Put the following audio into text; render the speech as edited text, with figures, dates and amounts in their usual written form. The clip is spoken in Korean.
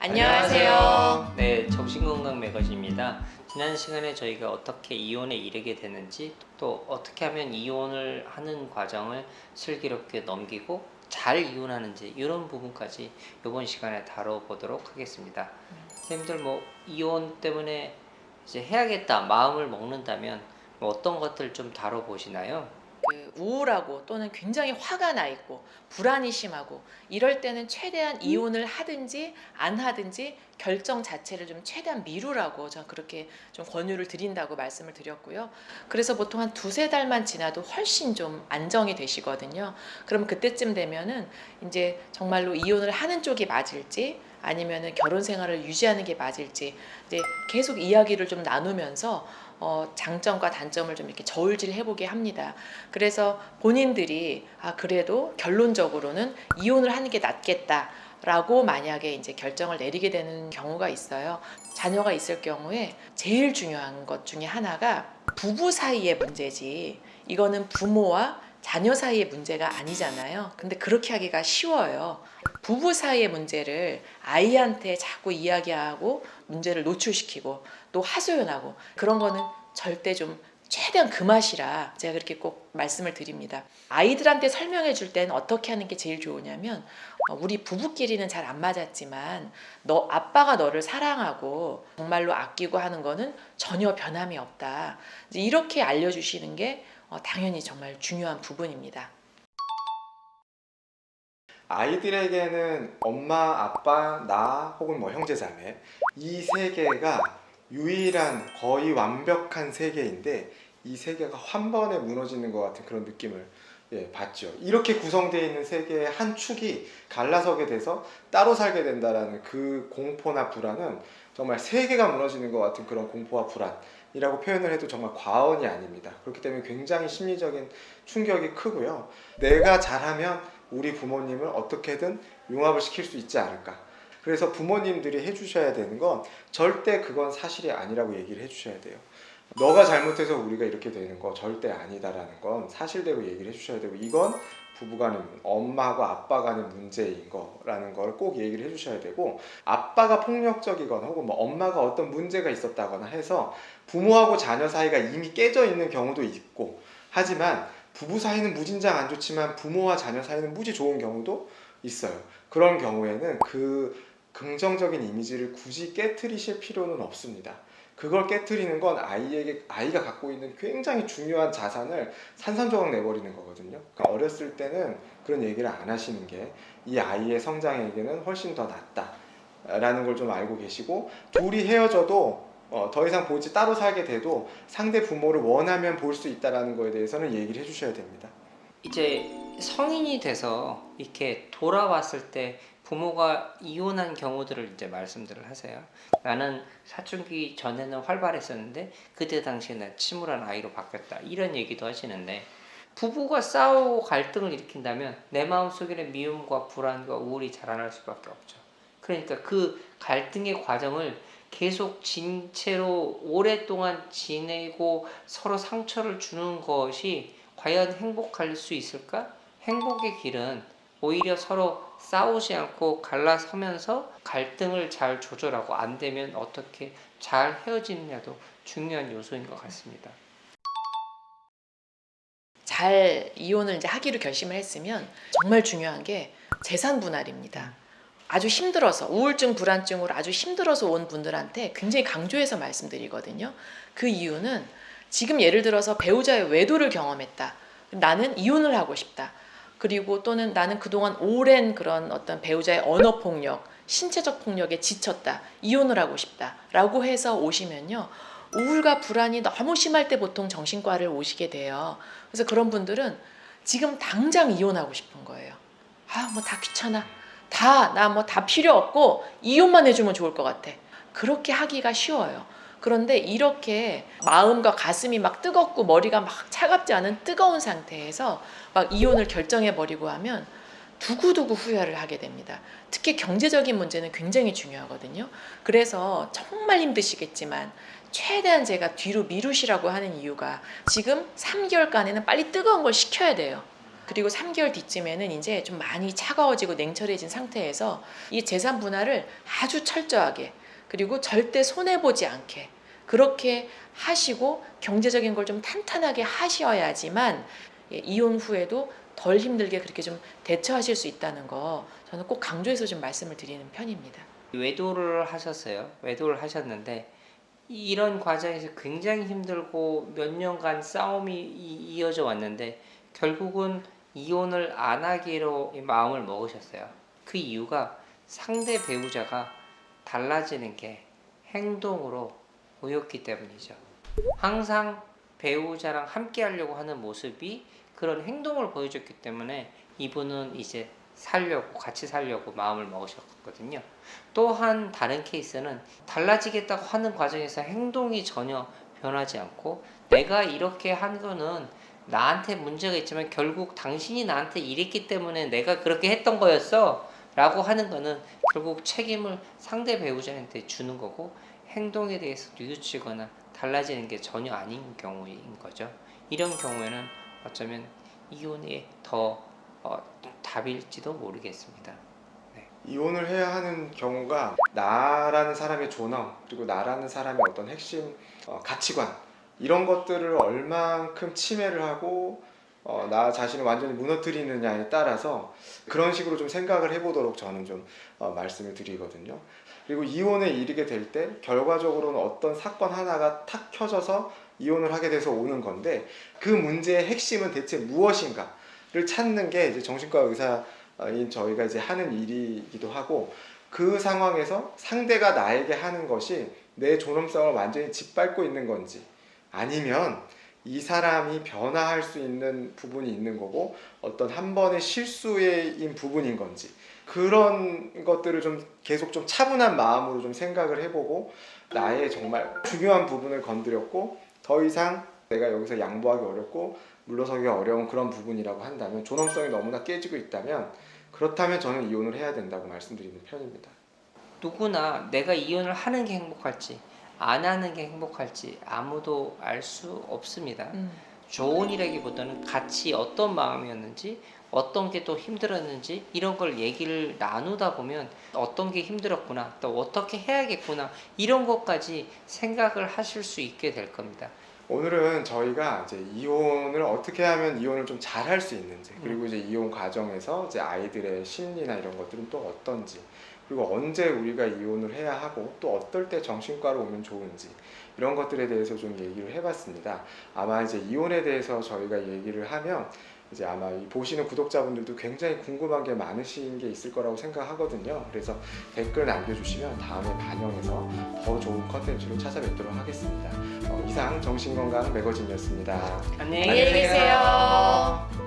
안녕하세요. 네, 정신건강 매거진입니다. 지난 시간에 저희가 어떻게 이혼에 이르게 되는지, 또 어떻게 하면 이혼을 하는 과정을 슬기롭게 넘기고 잘 이혼하는지, 이런 부분까지 이번 시간에 다뤄보도록 하겠습니다. 선생님들 이혼 때문에 이제 해야겠다 마음을 먹는다면 어떤 것들 좀 다뤄보시나요? 우울하고 또는 굉장히 화가 나 있고 불안이 심하고 이럴 때는 최대한 이혼을 하든지 안 하든지 결정 자체를 좀 최대한 미루라고 저는 그렇게 좀 권유를 드린다고 말씀을 드렸고요. 그래서 보통 한 두세 달만 지나도 훨씬 좀 안정이 되시거든요. 그럼 그때쯤 되면은 이제 정말로 이혼을 하는 쪽이 맞을지 아니면은 결혼 생활을 유지하는 게 맞을지 이제 계속 이야기를 좀 나누면서 장점과 단점을 좀 이렇게 저울질 해보게 합니다. 그래서 본인들이 그래도 결론적으로는 이혼을 하는 게 낫겠다라고 만약에 이제 결정을 내리게 되는 경우가 있어요. 자녀가 있을 경우에 제일 중요한 것 중에 하나가 부부 사이의 문제지 이거는 부모와 자녀 사이의 문제가 아니잖아요. 근데 그렇게 하기가 쉬워요. 부부 사이의 문제를 아이한테 자꾸 이야기하고 문제를 노출시키고 또 하소연하고 그런 거는 절대 좀 최대한 금하시라 제가 그렇게 꼭 말씀을 드립니다. 아이들한테 설명해 줄 때는 어떻게 하는 게 제일 좋으냐면 우리 부부끼리는 잘 안 맞았지만 너 아빠가 너를 사랑하고 정말로 아끼고 하는 거는 전혀 변함이 없다. 이렇게 알려주시는 게 당연히 정말 중요한 부분입니다. 아이들에게는 엄마, 아빠, 나 혹은 형제 자매 이 세 개가 유일한 거의 완벽한 세계인데 이 세계가 한 번에 무너지는 것 같은 그런 느낌을 받죠. 이렇게 구성되어 있는 세계의 한 축이 갈라서게 돼서 따로 살게 된다는 그 공포나 불안은 정말 세계가 무너지는 것 같은 그런 공포와 불안이라고 표현을 해도 정말 과언이 아닙니다. 그렇기 때문에 굉장히 심리적인 충격이 크고요. 내가 잘하면 우리 부모님을 어떻게든 융합을 시킬 수 있지 않을까. 그래서 부모님들이 해주셔야 되는 건 절대 그건 사실이 아니라고 얘기를 해주셔야 돼요. 너가 잘못해서 우리가 이렇게 되는 거 절대 아니다라는 건 사실대로 얘기를 해주셔야 되고, 이건 부부간의 엄마하고 아빠 간의 문제인 거라는 걸 꼭 얘기를 해주셔야 되고, 아빠가 폭력적이거나 혹은 엄마가 어떤 문제가 있었다거나 해서 부모하고 자녀 사이가 이미 깨져 있는 경우도 있고, 하지만 부부 사이는 무진장 안 좋지만 부모와 자녀 사이는 무지 좋은 경우도 있어요. 그런 경우에는 그 긍정적인 이미지를 굳이 깨트리실 필요는 없습니다. 그걸 깨트리는 건 아이가 갖고 있는 굉장히 중요한 자산을 산산조각 내버리는 거거든요. 그러니까 어렸을 때는 그런 얘기를 안 하시는 게 이 아이의 성장에게는 훨씬 더 낫다라는 걸 좀 알고 계시고, 둘이 헤어져도 더 이상 따로 살게 돼도 상대 부모를 원하면 볼 수 있다는 거에 대해서는 얘기를 해주셔야 됩니다. 이제 성인이 돼서 이렇게 돌아왔을 때 부모가 이혼한 경우들을 이제 말씀들을 하세요. 나는 사춘기 전에는 활발했었는데 그때 당시에는 침울한 아이로 바뀌었다, 이런 얘기도 하시는데, 부부가 싸우고 갈등을 일으킨다면 내 마음속에는 미움과 불안과 우울이 자라날 수밖에 없죠. 그러니까 그 갈등의 과정을 계속 진 채로 오랫동안 지내고 서로 상처를 주는 것이 과연 행복할 수 있을까? 행복의 길은 오히려 서로 싸우지 않고 갈라서면서 갈등을 잘 조절하고, 안 되면 어떻게 잘 헤어지느냐도 중요한 요소인 것 같습니다. 잘 이혼을 이제 하기로 결심을 했으면 정말 중요한 게 재산 분할입니다. 아주 힘들어서 우울증, 불안증으로 아주 힘들어서 온 분들한테 굉장히 강조해서 말씀드리거든요. 그 이유는 지금 예를 들어서 배우자의 외도를 경험했다. 나는 이혼을 하고 싶다. 그리고 또는 나는 그동안 오랜 그런 어떤 배우자의 언어 폭력, 신체적 폭력에 지쳤다. 이혼을 하고 싶다. 라고 해서 오시면요. 우울과 불안이 너무 심할 때 보통 정신과를 오시게 돼요. 그래서 그런 분들은 지금 당장 이혼하고 싶은 거예요. 다 귀찮아. 다 필요 없고 이혼만 해주면 좋을 것 같아. 그렇게 하기가 쉬워요. 그런데 이렇게 마음과 가슴이 막 뜨겁고 머리가 막 차갑지 않은 뜨거운 상태에서 막 이혼을 결정해버리고 하면 두고두고 후회를 하게 됩니다. 특히 경제적인 문제는 굉장히 중요하거든요. 그래서 정말 힘드시겠지만 최대한 제가 뒤로 미루시라고 하는 이유가 지금 3개월간에는 빨리 뜨거운 걸 식혀야 돼요. 그리고 3개월 뒤쯤에는 이제 좀 많이 차가워지고 냉철해진 상태에서 이 재산 분할을 아주 철저하게 그리고 절대 손해보지 않게 그렇게 하시고 경제적인 걸 좀 탄탄하게 하셔야지만 이혼 후에도 덜 힘들게 그렇게 좀 대처하실 수 있다는 거 저는 꼭 강조해서 좀 말씀을 드리는 편입니다. 외도를 하셨어요. 외도를 하셨는데 이런 과정에서 굉장히 힘들고 몇 년간 싸움이 이어져 왔는데 결국은 이혼을 안 하기로 마음을 먹으셨어요. 그 이유가 상대 배우자가 달라지는 게 행동으로 보였기 때문이죠. 항상 배우자랑 함께 하려고 하는 모습이 그런 행동을 보여줬기 때문에 이분은 이제 같이 살려고 마음을 먹으셨거든요. 또한 다른 케이스는 달라지겠다고 하는 과정에서 행동이 전혀 변하지 않고 내가 이렇게 한 거는 나한테 문제가 있지만 결국 당신이 나한테 이랬기 때문에 내가 그렇게 했던 거였어 라고 하는 거는 결국 책임을 상대 배우자한테 주는 거고 행동에 대해서 뉘우치거나 달라지는 게 전혀 아닌 경우인 거죠. 이런 경우에는 어쩌면 이혼이 더 답일지도 모르겠습니다. 네. 이혼을 해야 하는 경우가 나라는 사람의 존엄 그리고 나라는 사람의 어떤 핵심 가치관 이런 것들을 얼만큼 침해를 하고 나 자신을 완전히 무너뜨리느냐에 따라서 그런 식으로 좀 생각을 해보도록 저는 좀 말씀을 드리거든요. 그리고 이혼에 이르게 될 때 결과적으로는 어떤 사건 하나가 탁 켜져서 이혼을 하게 돼서 오는 건데 그 문제의 핵심은 대체 무엇인가를 찾는 게 이제 정신과 의사인 저희가 이제 하는 일이기도 하고 그 상황에서 상대가 나에게 하는 것이 내 존엄성을 완전히 짓밟고 있는 건지 아니면 이 사람이 변화할 수 있는 부분이 있는 거고 어떤 한 번의 실수인 부분인 건지 그런 것들을 좀 계속 좀 차분한 마음으로 좀 생각을 해보고 나의 정말 중요한 부분을 건드렸고 더 이상 내가 여기서 양보하기 어렵고 물러서기가 어려운 그런 부분이라고 한다면 존엄성이 너무나 깨지고 있다면 그렇다면 저는 이혼을 해야 된다고 말씀드리는 편입니다. 누구나 내가 이혼을 하는 게 행복할지 안 하는 게 행복할지 아무도 알 수 없습니다. 조언이라기보다는 같이 어떤 마음이었는지 어떤 게 또 힘들었는지 이런 걸 얘기를 나누다 보면 어떤 게 힘들었구나 또 어떻게 해야겠구나 이런 것까지 생각을 하실 수 있게 될 겁니다. 오늘은 저희가 이제 이혼을 어떻게 하면 이혼을 좀 잘 할 수 있는지 그리고 이제 이혼 과정에서 이제 아이들의 심리나 이런 것들은 또 어떤지 그리고 언제 우리가 이혼을 해야 하고 또 어떨 때 정신과로 오면 좋은지 이런 것들에 대해서 좀 얘기를 해봤습니다. 아마 이제 이혼에 대해서 저희가 얘기를 하면 이제 아마 이 보시는 구독자분들도 굉장히 궁금한 게 많으신 게 있을 거라고 생각하거든요. 그래서 댓글 남겨주시면 다음에 반영해서 더 좋은 컨텐츠로 찾아뵙도록 하겠습니다. 이상 정신건강 매거진이었습니다. 안녕히 안녕히 계세요.